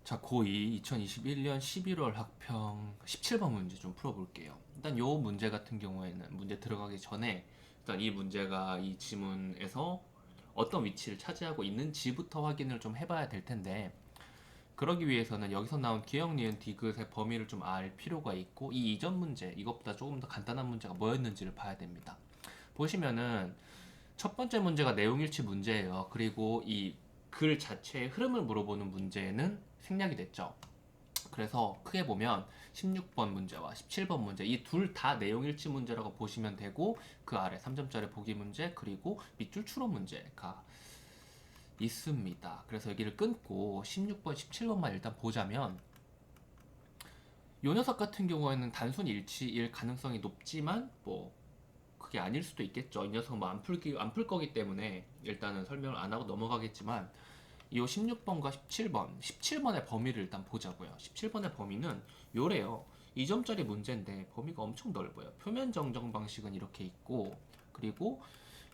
자, 고2 2021년 11월 학평 17번 문제 좀 풀어볼게요. 일단 요 문제 같은 경우에는 문제 들어가기 전에 일단 이 문제가 이 지문에서 어떤 위치를 차지하고 있는지부터 확인을 좀 해봐야 될 텐데, 그러기 위해서는 여기서 나온 기억, 니은, 디귿의 범위를 좀 알 필요가 있고, 이 이전 문제, 이것보다 조금 더 간단한 문제가 뭐였는지를 봐야 됩니다. 보시면은 첫 번째 문제가 내용일치 문제예요. 그리고 이 글 자체의 흐름을 물어보는 문제는 생략이 됐죠. 그래서 크게 보면 16번 문제와 17번 문제 이 둘 다 내용일치 문제라고 보시면 되고, 그 아래 3점짜리 보기 문제 그리고 밑줄 추론 문제가 있습니다. 그래서 여기를 끊고 16번, 17번만 일단 보자면, 요 녀석 같은 경우에는 단순 일치일 가능성이 높지만 뭐 그게 아닐 수도 있겠죠. 이 녀석은 뭐 안 풀 거기 때문에 일단은 설명을 안 하고 넘어가겠지만, 이 16번과 17번의 범위를 일단 보자고요. 17번의 범위는 요래요. 2점짜리 문제인데 범위가 엄청 넓어요. 표면 정정 방식은 이렇게 있고, 그리고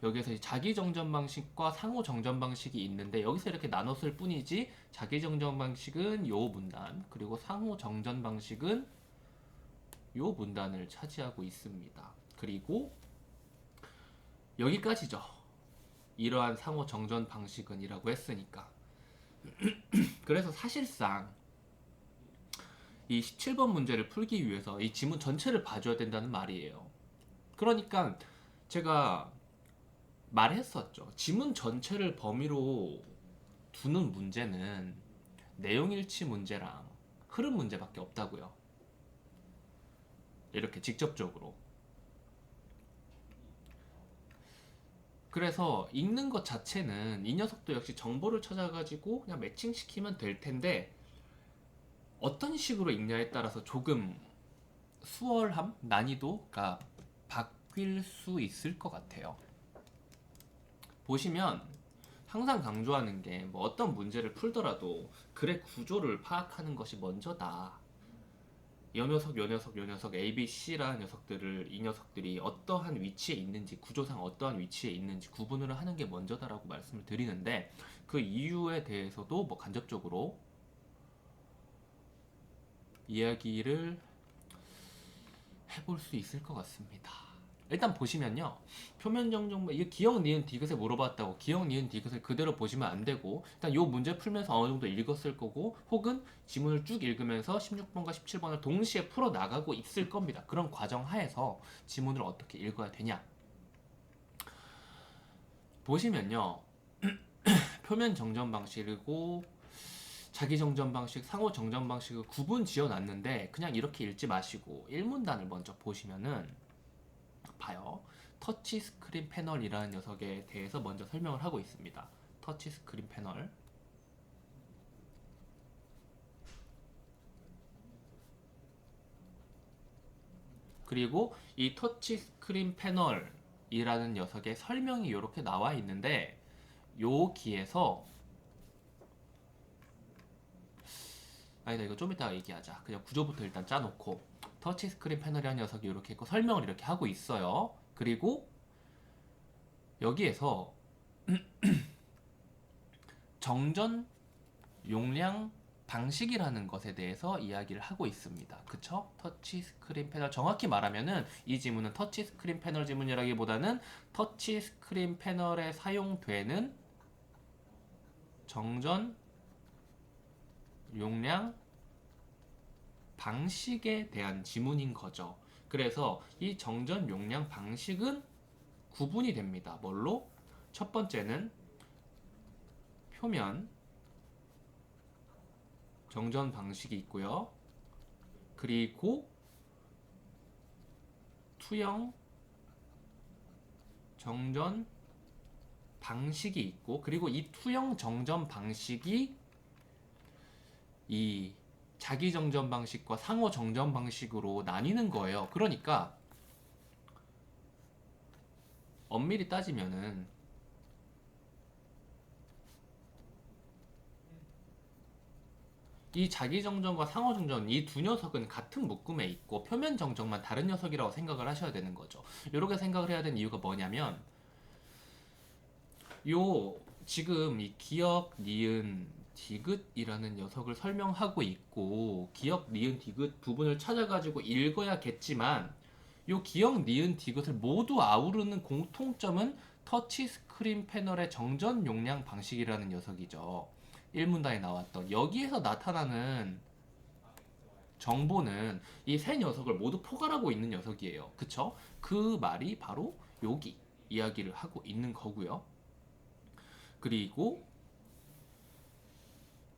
여기에서 자기 정전 방식과 상호 정전 방식이 있는데, 여기서 이렇게 나눴을 뿐이지 자기 정전 방식은 요 문단, 그리고 상호 정전 방식은 요 문단을 차지하고 있습니다. 그리고 여기까지죠. 이러한 상호 정전 방식은 이라고 했으니까. 그래서 사실상 이 17번 문제를 풀기 위해서 이 지문 전체를 봐줘야 된다는 말이에요. 그러니까 제가 말했었죠. 지문 전체를 범위로 두는 문제는 내용일치 문제랑 흐름 문제밖에 없다고요. 이렇게 직접적으로. 그래서 읽는 것 자체는 이 녀석도 역시 정보를 찾아가지고 그냥 매칭시키면 될 텐데, 어떤 식으로 읽냐에 따라서 조금 수월함, 난이도가 바뀔 수 있을 것 같아요. 보시면 항상 강조하는 게, 뭐 어떤 문제를 풀더라도 글의 구조를 파악하는 것이 먼저다. 요 녀석, 요 녀석, 요 녀석, A, B, C라는 녀석들을, 이 녀석들이 어떠한 위치에 있는지, 구조상 어떠한 위치에 있는지 구분을 하는 게 먼저다라고 말씀을 드리는데, 그 이유에 대해서도 뭐 간접적으로 이야기를 해볼 수 있을 것 같습니다. 일단 보시면요, 표면 정정, 이게 기억, 니은, 디귿에 물어봤다고 기억, 니은, 디귿을 그대로 보시면 안 되고, 일단 요 문제 풀면서 어느 정도 읽었을 거고, 혹은 지문을 쭉 읽으면서 16번과 17번을 동시에 풀어 나가고 있을 겁니다. 그런 과정 하에서 지문을 어떻게 읽어야 되냐 보시면요, 표면 정전 방식이고 자기 정전 방식, 상호 정전 방식을 구분 지어 놨는데, 그냥 이렇게 읽지 마시고 1문단을 먼저 보시면은 봐요. 터치 스크린 패널이라는 녀석에 대해서 먼저 설명을 하고 있습니다. 터치 스크린 패널. 그리고 이 터치 스크린 패널이라는 녀석의 설명이 이렇게 나와 있는데, 여기에서 아니다, 이거 좀 이따가 얘기하자. 그냥 구조부터 일단 짜놓고, 터치 스크린 패널이라는 녀석이 이렇게 있고 설명을 이렇게 하고 있어요. 그리고 여기에서 정전 용량 방식이라는 것에 대해서 이야기를 하고 있습니다. 그쵸? 터치 스크린 패널, 정확히 말하면은 이 지문은 터치 스크린 패널 지문이라기보다는 터치 스크린 패널에 사용되는 정전 용량 방식에 대한 지문인 거죠. 그래서 이 정전 용량 방식은 구분이 됩니다. 뭘로? 첫 번째는 표면 정전 방식이 있고요. 그리고 투영 정전 방식이 있고, 그리고 이 투영 정전 방식이 이 자기 정전 방식과 상호 정전 방식으로 나뉘는 거예요. 그러니까 엄밀히 따지면은 이 자기 정전과 상호 정전, 이 두 녀석은 같은 묶음에 있고 표면 정전만 다른 녀석이라고 생각을 하셔야 되는 거죠. 이렇게 생각을 해야 되는 이유가 뭐냐면, 요 지금 이 기억, 니은, 디귿이라는 녀석을 설명하고 있고 기역, 니은, 디귿 부분을 찾아가지고 읽어야겠지만 요 기역, 니은, 디귿을 모두 아우르는 공통점은 터치 스크린 패널의 정전 용량 방식이라는 녀석이죠. 1문단에 나왔던 여기에서 나타나는 정보는 이 세 녀석을 모두 포괄하고 있는 녀석이에요. 그쵸? 그 말이 바로 여기 이야기를 하고 있는 거고요. 그리고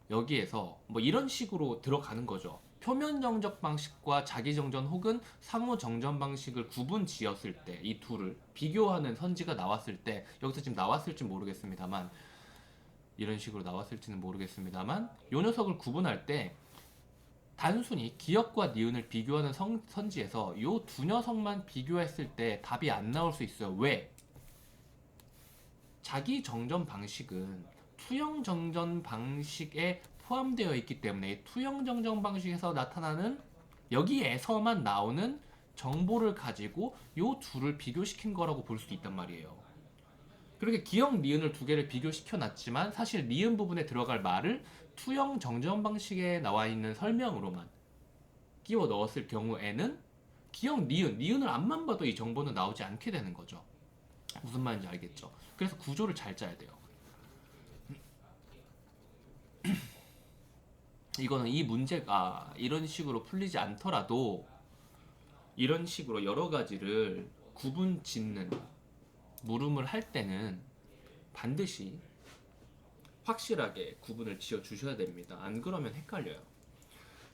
여기에서 뭐 이런 식으로 들어가는 거죠. 표면 정적 방식과 자기 정전 혹은 상호 정전 방식을 구분 지었을 때 이 둘을 비교하는 선지가 나왔을 때 여기서 지금 나왔을지 모르겠습니다만 이런 식으로 나왔을지는 모르겠습니다만 요 녀석을 구분할 때 단순히 기역과 니은을 비교하는 선지에서 요 두 녀석만 비교했을 때 답이 안 나올 수 있어요. 왜? 자기 정전 방식은 투영 정전 방식에 포함되어 있기 때문에 투영 정전 방식에서 나타나는 여기에서만 나오는 정보를 가지고 요 둘을 비교시킨 거라고 볼 수도 있단 말이에요. 그렇게 기역, 니은을 두 개를 비교시켜 놨지만 사실 니은 부분에 들어갈 말을 투영 정전 방식에 나와 있는 설명으로만 끼워 넣었을 경우에는 기역, 니은을 앞만 봐도 이 정보는 나오지 않게 되는 거죠. 무슨 말인지 알겠죠? 그래서 구조를 잘 짜야 돼요. 이거는 이 문제가 이런 식으로 풀리지 않더라도 이런 식으로 여러 가지를 구분 짓는 물음을 할 때는 반드시 확실하게 구분을 지어 주셔야 됩니다. 안 그러면 헷갈려요.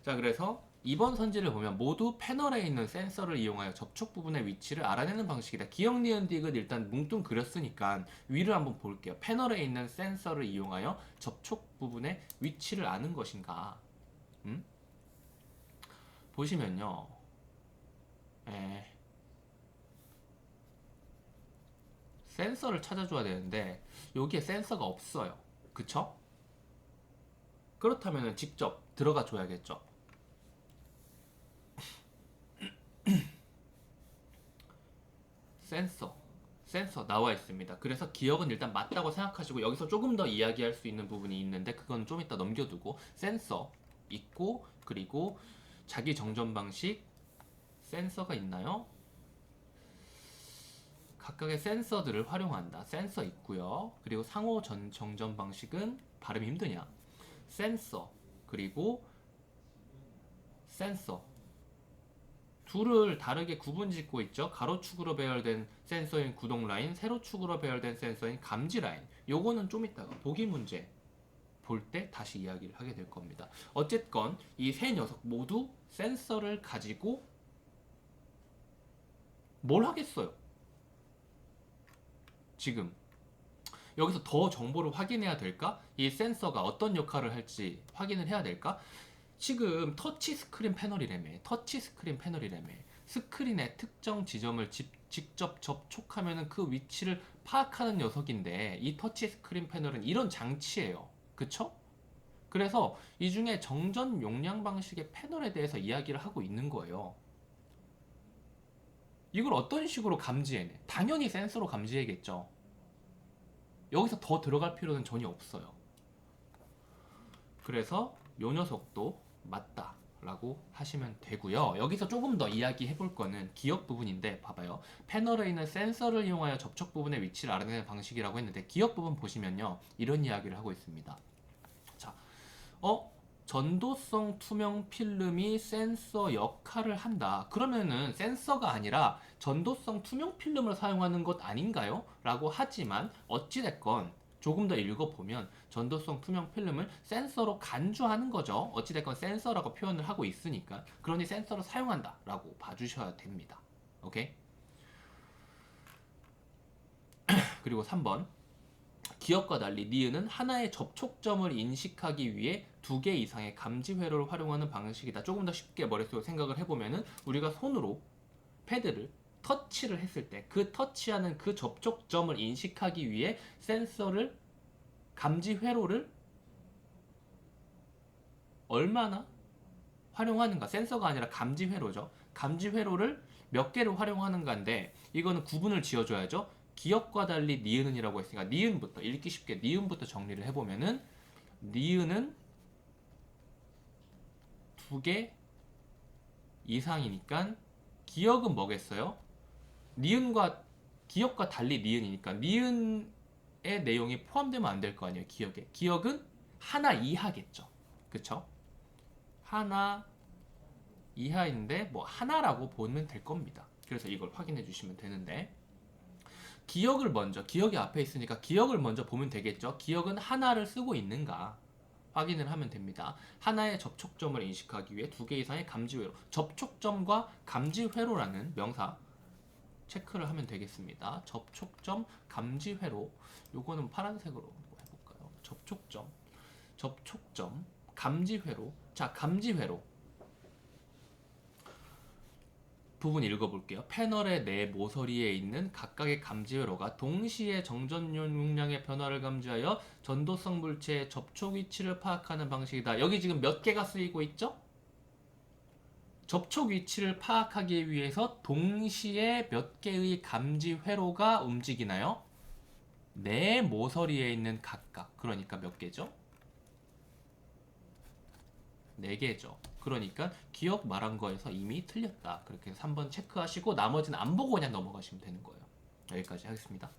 자, 그래서 이번 선지를 보면 모두 패널에 있는 센서를 이용하여 접촉 부분의 위치를 알아내는 방식이다. 기역, 니은, 디귿 일단 뭉뚱 그렸으니까 위를 한번 볼게요. 패널에 있는 센서를 이용하여 접촉 부분의 위치를 아는 것인가? 보시면요. 센서를 찾아줘야 되는데 여기에 센서가 없어요. 그쵸? 그렇다면 직접 들어가 줘야겠죠. 센서 나와 있습니다. 그래서 기억은 일단 맞다고 생각하시고 여기서 조금 더 이야기할 수 있는 부분이 있는데 그건 좀 이따 넘겨두고 센서 있고 그리고 자기 정전 방식 센서가 있나요? 각각의 센서들을 활용한다. 센서 있고요. 그리고 상호 정전 방식은 발음이 힘드냐? 센서 그리고 센서 둘을 다르게 구분짓고 있죠. 가로축으로 배열된 센서인 구동 라인, 세로축으로 배열된 센서인 감지 라인. 요거는 좀 이따가 보기 문제 볼 때 다시 이야기를 하게 될 겁니다. 어쨌건 이 세 녀석 모두 센서를 가지고 뭘 하겠어요? 지금 여기서 더 정보를 확인해야 될까? 이 센서가 어떤 역할을 할지 확인을 해야 될까? 지금 터치 스크린 패널이라며 스크린의 특정 지점을 직접 접촉하면 그 위치를 파악하는 녀석인데 이 터치 스크린 패널은 이런 장치예요. 그쵸? 그래서 이 중에 정전 용량 방식의 패널에 대해서 이야기를 하고 있는 거예요. 이걸 어떤 식으로 감지해내? 당연히 센서로 감지해야겠죠. 여기서 더 들어갈 필요는 전혀 없어요. 그래서 요 녀석도 맞다 라고 하시면 되고요. 여기서 조금 더 이야기해 볼 거는 기억 부분인데 봐봐요. 패널에 있는 센서를 이용하여 접촉 부분의 위치를 알아내는 방식이라고 했는데 기억 부분 보시면요. 이런 이야기를 하고 있습니다. 자, 전도성 투명 필름이 센서 역할을 한다. 그러면은 센서가 아니라 전도성 투명 필름을 사용하는 것 아닌가요? 라고 하지만 어찌됐건 조금 더 읽어보면 전도성 투명 필름을 센서로 간주하는 거죠. 어찌됐건 센서라고 표현을 하고 있으니까. 그러니 센서를 사용한다 라고 봐주셔야 됩니다. 오케이? 그리고 3번 기억과 달리 니은은 하나의 접촉점을 인식하기 위해 두 개 이상의 감지 회로를 활용하는 방식이다. 조금 더 쉽게 머릿속에 생각을 해보면은 우리가 손으로 패드를 터치를 했을 때 그 터치하는 그 접촉점을 인식하기 위해 센서를 감지 회로를 얼마나 활용하는가? 센서가 아니라 감지 회로죠. 감지 회로를 몇 개를 활용하는가인데 이거는 구분을 지어줘야죠. 기억과 달리 니은은이라고 했으니까 니은부터 읽기 쉽게 니은부터 정리를 해보면은 니은은 2개 이상이니까 기역은 뭐겠어요? 니은과 기역과 달리 니은이니까 니은의 내용이 포함되면 안 될 거 아니에요. 기역에. 기역은 하나 이하겠죠. 그쵸? 하나 이하인데 뭐 하나라고 보면 될 겁니다. 그래서 이걸 확인해 주시면 되는데 기역을 먼저, 기역이 앞에 있으니까 기역을 먼저 보면 되겠죠. 기역은 하나를 쓰고 있는가 확인을 하면 됩니다. 하나의 접촉점을 인식하기 위해 2개 이상의 감지회로, 접촉점과 감지회로라는 명사 체크를 하면 되겠습니다. 접촉점, 감지회로, 요거는 파란색으로 해볼까요? 접촉점, 감지회로. 자, 감지회로 부분 읽어볼게요. 패널의 내 모서리에 있는 각각의 감지회로가 동시에 정전 용량의 변화를 감지하여 전도성 물체의 접촉 위치를 파악하는 방식이다. 여기 지금 몇 개가 쓰이고 있죠? 접촉 위치를 파악하기 위해서 동시에 몇 개의 감지회로가 움직이나요? 내 모서리에 있는 각각. 그러니까 몇 개죠? 4개죠. 그러니까 기억 말한 거에서 이미 틀렸다. 그렇게 해서 3번 체크하시고 나머지는 안 보고 그냥 넘어가시면 되는 거예요. 여기까지 하겠습니다.